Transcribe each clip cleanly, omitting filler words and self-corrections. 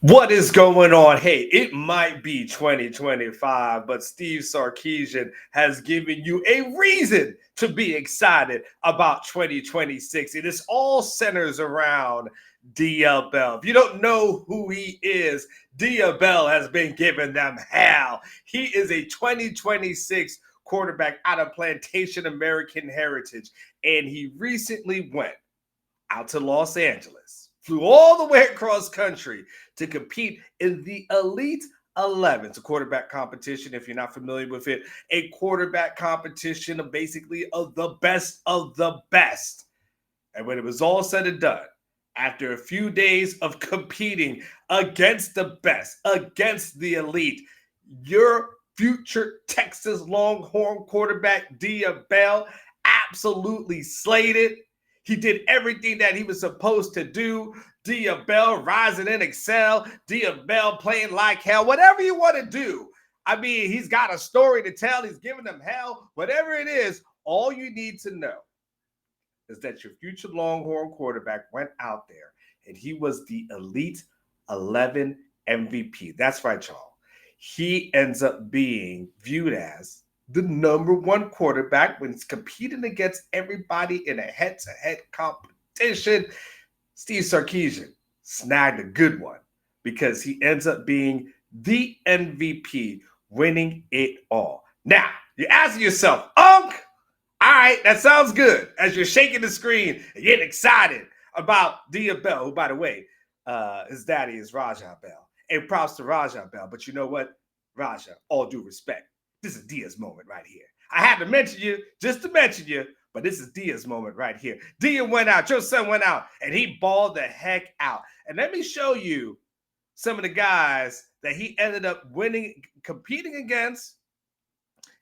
What is going on? Hey, it might be 2025, but Steve Sarkeesian has given you a reason to be excited about 2026. It is all centers around Dia Bell. If you don't know who he is, Dia Bell has been giving them hell. He is a 2026 quarterback out of Plantation American Heritage, and he recently went out to Los Angeles, flew all the way across country to compete in the Elite 11. It's a quarterback competition. If you're not familiar with it, a quarterback competition of basically of the best of the best. And when it was all said and done, after a few days of competing against the best, against the elite, your future Texas Longhorn quarterback, Dia Bell, absolutely slayed it. He did everything that he was supposed to do. Dia Bell rising in excel. Dia Bell playing like hell. Whatever you want to do. I mean, he's got a story to tell. He's giving them hell. Whatever it is, all you need to know is that your future Longhorn quarterback went out there and he was the Elite 11 MVP. That's right, y'all. He ends up being viewed as the number one quarterback when he's competing against everybody in a head-to-head competition. Steve Sarkeesian snagged a good one because he ends up being the MVP, winning it all. Now, you're asking yourself, all right, that sounds good. As you're shaking the screen and getting excited about Dia Bell, who, by the way, his daddy is Rajah Bell. And props to Rajah Bell. But you know what? Rajah, all due respect, this is Dia's moment right here. I had to mention you just to mention you, but this is Dia's moment right here. Dia went out, your son went out, and he balled the heck out. And let me show you some of the guys that he ended up winning, competing against,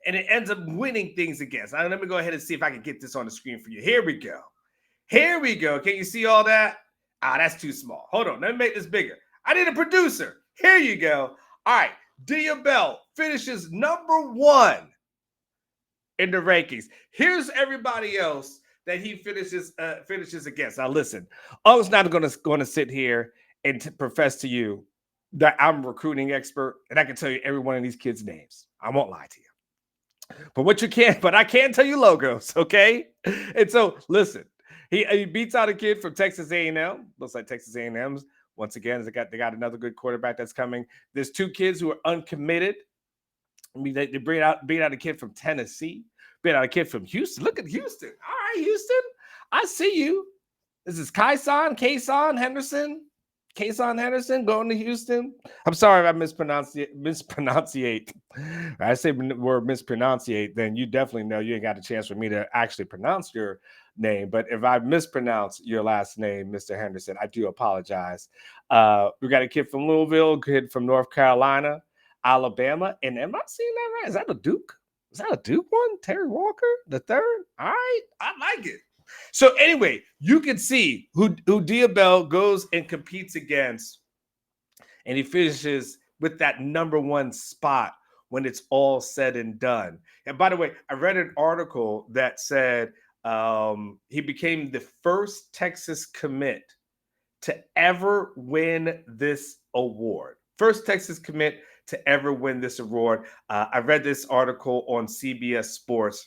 and it ends up winning things against. Now, let me go ahead and see if I can get this on the screen for you. Here we go. Here we go. Can you see all that? That's too small. Hold on. Let me make this bigger. I need a producer. Here you go. All right. Dia Bell finishes number one in the rankings. Here's everybody else that he finishes against. Now, listen. I was not going to sit here and profess to you that I'm a recruiting expert and I can tell you every one of these kids' names. I won't lie to you. But I can tell you logos, okay? And so, listen, he beats out a kid from Texas A&M. Looks like Texas A&M's once again. They got another good quarterback that's coming. There's two kids who are uncommitted. I mean, they beat out a kid from Tennessee, beat out a kid from Houston. Look at Houston. All right, Houston, I see you. This is Kason Henderson. Kason Henderson going to Houston. I'm sorry if I mispronunciate. I say the word mispronunciate, then you definitely know you ain't got a chance for me to actually pronounce your name. But if I mispronounce your last name, Mr. Henderson, I do apologize. We got a kid from Louisville, a kid from North Carolina, Alabama. And am I seeing that right? Is that a Duke? Is that a Duke one? Terry Walker, the third? All right. I like it. So anyway, you can see who Dia Bell goes and competes against, and he finishes with that number one spot when it's all said and done. And by the way, I read an article that said he became the first Texas commit to ever win this award. First Texas commit to ever win this award. I read this article on CBS Sports.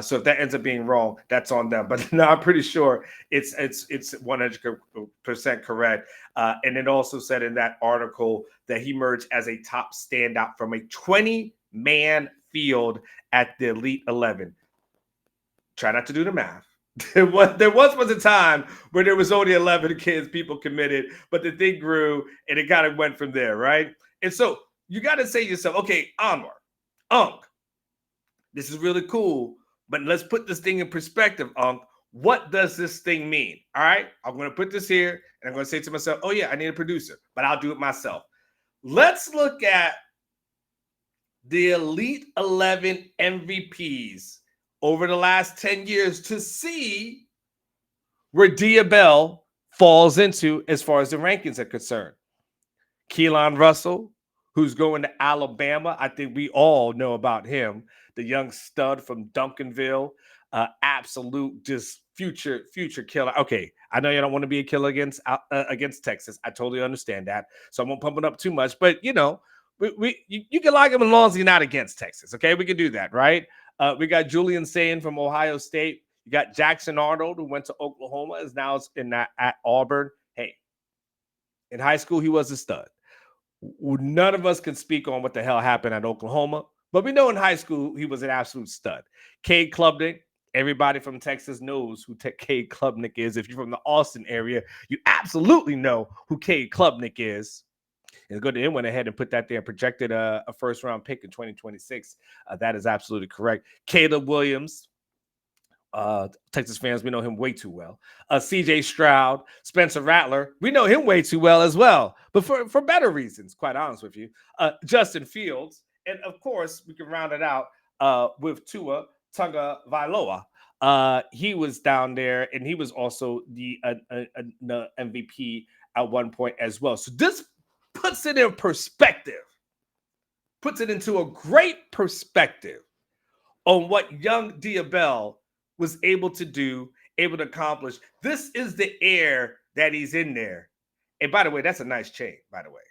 So if that ends up being wrong, that's on them. But no, I'm pretty sure it's 100% correct. And it also said in that article that he emerged as a top standout from a 20-man field at the Elite 11. Try not to do the math. There was a time where there was only 11 kids, people committed, but the thing grew and it kind of went from there, right? And so you got to say to yourself, okay, Unc, this is really cool, but let's put this thing in perspective, Unc. What does this thing mean? All right, I'm going to put this here and I'm going to say to myself, oh yeah, I need a producer, but I'll do it myself. Let's look at the Elite 11 MVPs over the last 10 years to see where Dia Bell falls into as far as the rankings are concerned. Keelan Russell, who's going to Alabama. I think we all know about him, the young stud from Duncanville, absolute just future killer. Okay, I know you don't want to be a killer against Texas. I totally understand that. So I won't pump it up too much. But you can like him as long as you're not against Texas. Okay, we can do that, right? We got Julian Sayin from Ohio State. You got Jackson Arnold, who went to Oklahoma, is now at Auburn. Hey, in high school, he was a stud. None of us can speak on what the hell happened at Oklahoma, but we know in high school he was an absolute stud. Cade Klubnik, everybody from Texas knows who Cade Klubnik is. If you're from the Austin area, you absolutely know who Cade Klubnik is. And good to him, went ahead and put that there, projected a first round pick in 2026. That is absolutely correct. Caleb Williams, Texas fans, we know him way too well. CJ Stroud, Spencer Rattler, we know him way too well as well, but for better reasons, quite honest with you. Justin Fields, and of course, we can round it out with Tua Tagovailoa. He was down there, and he was also the MVP at one point as well. So this puts it in perspective, puts it into a great perspective on what young Diabell was able to do, able to accomplish. This is the air that he's in there. And by the way, that's a nice chain, by the way.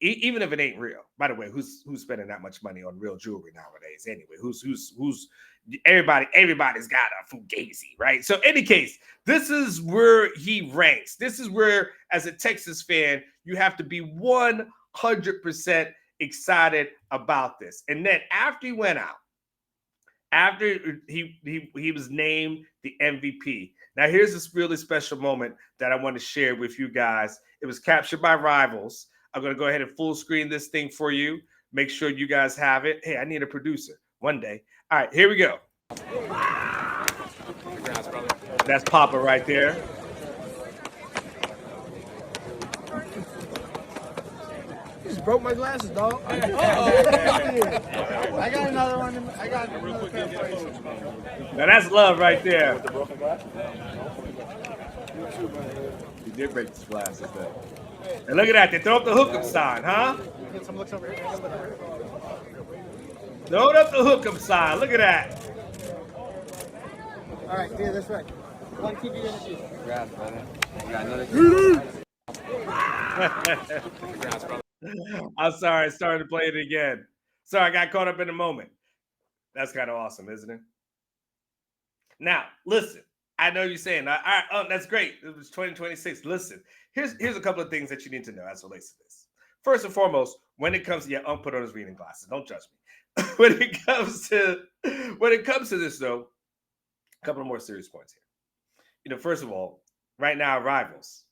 Even if it ain't real. By the way, who's spending that much money on real jewelry nowadays anyway? Who's everybody's got a Fugazi, right? So in any case, this is where he ranks. This is where, as a Texas fan, you have to be 100% excited about this. And then after he went out, after he was named the MVP. Now, here's this really special moment that I want to share with you guys. It was captured by Rivals. I'm going to go ahead and full screen this thing for you. Make sure you guys have it. Hey, I need a producer one day. All right, here we go. That's Papa right there. Broke my glasses, dog. I got another one. I got another pair. Now that's love right there. He did break his glasses, though. And look at that. They throw up the hookup sign, huh? Throw up the hookup sign. Look at that. All right, yeah, that's right. One TV in the season. Congrats, brother. You got another. I'm sorry, I started to play it again. Sorry, I got caught up in the moment. That's kind of awesome, isn't it? Now, listen, I know you're saying, all right, oh, that's great. It was 2026. Listen, here's a couple of things that you need to know as it relates to this. First and foremost, when it comes to put on his reading glasses. Don't judge me. when it comes to this, though, a couple of more serious points here. First of all, right now, Rivals.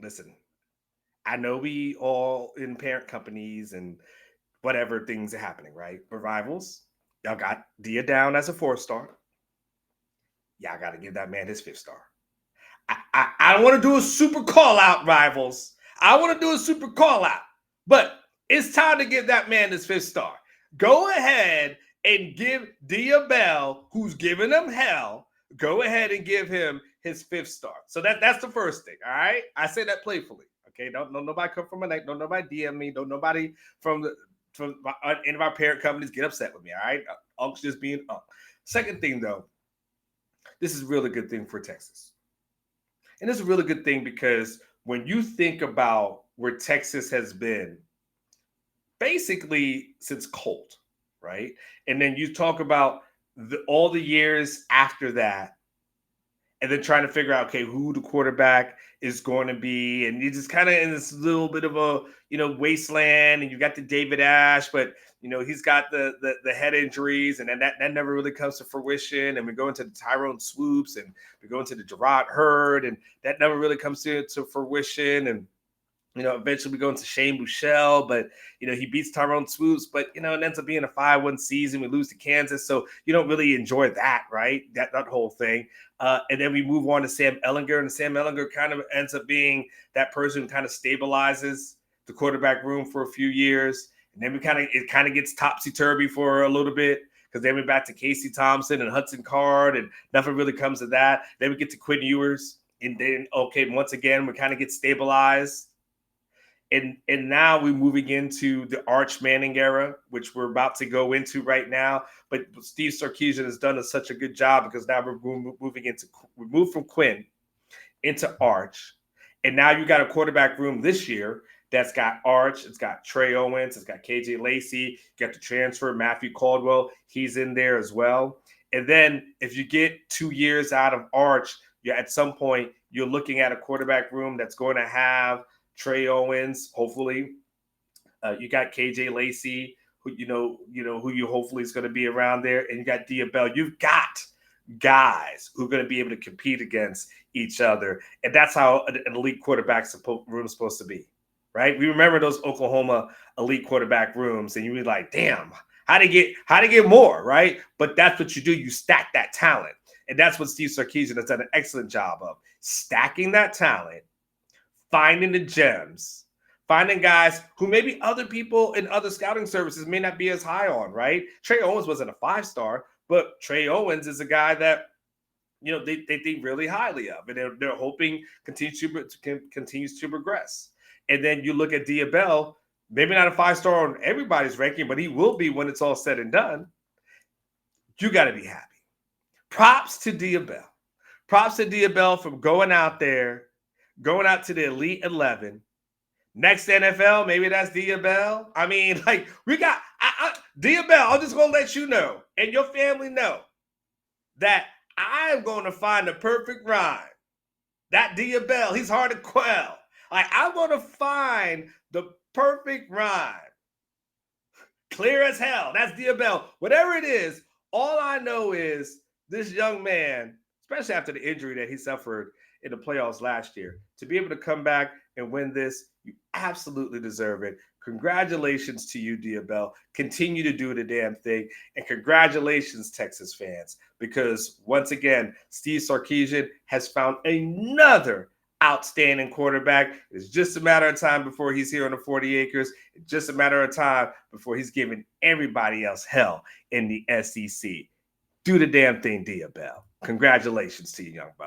Listen. I know we all in parent companies and whatever things are happening, right? But Rivals, y'all got Dia down as a 4-star. Y'all got to give that man his 5th star. I don't want to do a super call out, Rivals. I want to do a super call out. But it's time to give that man his 5th star. Go ahead and give Diabell, who's giving him hell, go ahead and give him his 5th star. So that's the first thing, all right? I say that playfully. Okay, don't nobody come from a night. Don't nobody DM me. Don't nobody from any of our parent companies get upset with me. All right, Unc's just being Unc. Second thing, though, this is a really good thing for Texas, and it's a really good thing because when you think about where Texas has been, basically since Colt, right, and then you talk about all the years after that. And then trying to figure out, okay, who the quarterback is going to be. And you're just kind of in this little bit of a, wasteland. And you got the David Ash, but, he's got the head injuries. And then that never really comes to fruition. And we go into the Tyrone Swoops and we go into the Gerard Hurd. And that never really comes to fruition. And, eventually we go into Shane Buechele, but, he beats Tyrone Swoops, but, it ends up being a 5-1 season. We lose to Kansas. So you don't really enjoy that, right? That whole thing. And then we move on to Sam Ehlinger, and Sam Ehlinger kind of ends up being that person who kind of stabilizes the quarterback room for a few years. And then it kind of gets topsy-turvy for a little bit because then we're back to Casey Thompson and Hudson Card, and nothing really comes of that. Then we get to Quinn Ewers, and then, okay, once again, we kind of get stabilized. And now we're moving into the Arch Manning era, which we're about to go into right now. But Steve Sarkisian has done such a good job because now we moved from Quinn into Arch, and now you got a quarterback room this year that's got Arch, it's got Trey Owens, it's got KJ Lacey, you got the transfer Matthew Caldwell, he's in there as well. And then if you get 2 years out of Arch, you at some point you're looking at a quarterback room that's going to have Trey Owens, hopefully. You got KJ Lacey, who who you hopefully is going to be around there, and you got Diabell. You've got guys who are going to be able to compete against each other, and that's how an elite quarterback room is supposed to be, right? We remember those Oklahoma elite quarterback rooms, and you were like, "Damn, how to get more," right? But that's what you do. You stack that talent, and that's what Steve Sarkisian has done an excellent job of stacking that talent, finding the gems, finding guys who maybe other people in other scouting services may not be as high on, right? Trey Owens wasn't a 5-star, but Trey Owens is a guy that they think really highly of, and they're hoping continues to progress. And then you look at Diabell, maybe not a 5-star on everybody's ranking, but he will be when it's all said and done. You got to be happy. Props to Diabell. Props to Diabell for going out there, going out to the Elite 11. Next NFL, maybe that's Diabell. I mean, like, we got Diabell. I'm just going to let you know, and your family know, that I'm going to find the perfect rhyme. That Diabell, he's hard to quell. Like, I'm going to find the perfect rhyme. Clear as hell. That's Diabell. Whatever it is, all I know is this young man, especially after the injury that he suffered in the playoffs last year, to be able to come back and win this, you absolutely deserve it. Congratulations to you, Diabell. Continue to do the damn thing. And congratulations, Texas fans, because once again, Steve Sarkisian has found another outstanding quarterback. It's just a matter of time before he's here on the 40 acres. It's just a matter of time before he's giving everybody else hell in the SEC. Do the damn thing, Diabell. Congratulations to you, young buck.